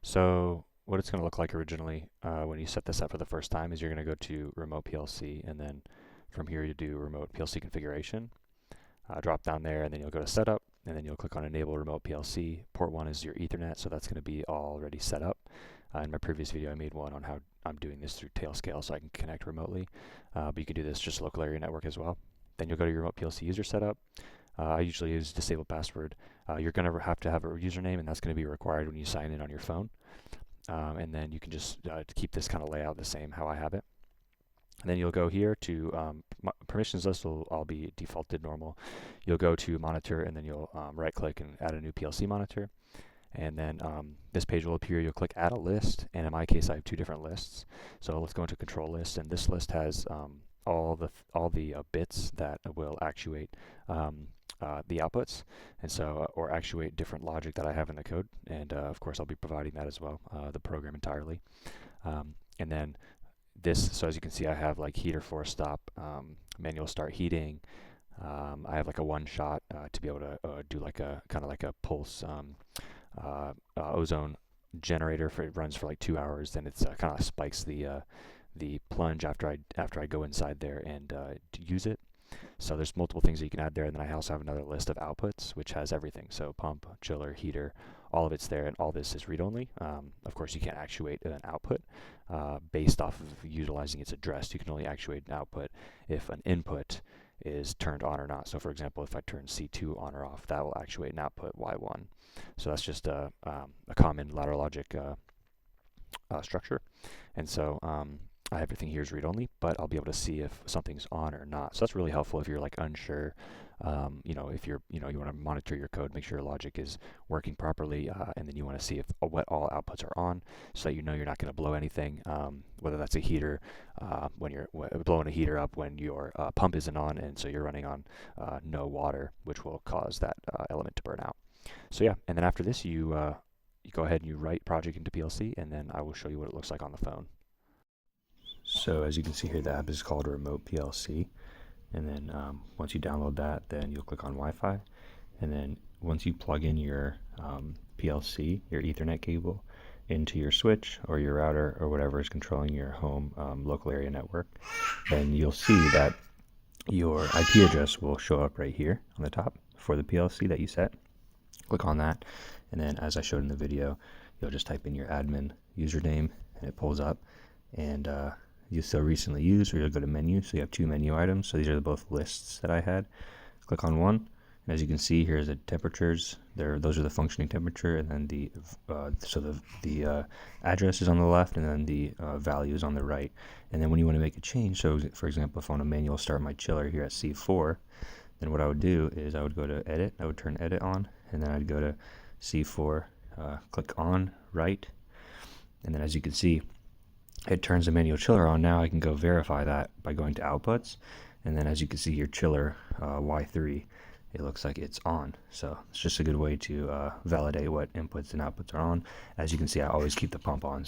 So what it's going to look like originally when you set this up for the first time is you're going to go to Remote PLC, and then from here you do Remote PLC Configuration. Drop down there, and then you'll go to Setup, and then you'll click on Enable Remote PLC. Port 1 is your Ethernet, so that's going to be already set up. In my previous video, I made one on how I'm doing this through Tailscale so I can connect remotely, but you can do this just local area network as well. Then you'll go to your Remote PLC user setup. I usually use disable password. You're going to have a username, and that's going to be required when you sign in on your phone. And then you can just keep this kind of layout the same how I have it. And then you'll go here to permissions list will all be defaulted normal. You'll go to monitor, and then you'll right click and add a new PLC monitor. And then this page will appear. You'll click add a list, and in my case I have two different lists. So let's go into control list, and this list has all the bits that will actuate the outputs, and so or actuate different logic that I have in the code, and of course I'll be providing that as well, the program entirely. And then this, so as you can see, I have like heater force stop, manual start heating. I have like a one shot to be able to do like a kind of like a pulse ozone generator. For it runs for like 2 hours, then it's kind of spikes the plunge after I go inside there and use it. So there's multiple things that you can add there, and then I also have another list of outputs which has everything. So pump, chiller, heater, all of it's there, and all this is read-only. Of course, you can't actuate an output based off of utilizing its address. You can only actuate an output if an input is turned on or not. So for example, if I turn C2 on or off, that will actuate an output Y1. So that's just a common ladder logic structure. And so everything here is read-only, but I'll be able to see if something's on or not. So that's really helpful if you're like unsure. If you're, you want to monitor your code, make sure your logic is working properly, and then you want to see if what all outputs are on, so that you're not going to blow anything. Whether that's a heater, when you're blowing a heater up when your pump isn't on, and so you're running on no water, which will cause that element to burn out. So yeah, and then after this, you go ahead and you write project into PLC, and then I will show you what it looks like on the phone. So as you can see here, the app is called Remote PLC, and then once you download that, then you'll click on Wi-Fi, and then once you plug in your PLC, your Ethernet cable, into your switch or your router or whatever is controlling your home local area network, then you'll see that your IP address will show up right here on the top for the PLC that you set. Click on that, and then as I showed in the video, you'll just type in your admin username, and it pulls up, and you still recently used, or you'll go to menu. So you have two menu items. So these are both lists that I had. Click on one, and as you can see, here's the temperatures. Those are the functioning temperature, and then the address is on the left, and then the value is on the right. And then when you want to make a change, so for example, if I want to manual start my chiller here at C4, then what I would do is I would go to edit. I would turn edit on, and then I'd go to C4, click on right, and then as you can see, it turns the manual chiller on. Now I can go verify that by going to outputs, and then as you can see your chiller Y3, it looks like it's on. So it's just a good way to validate what inputs and outputs are on. As you can see, I always keep the pump on.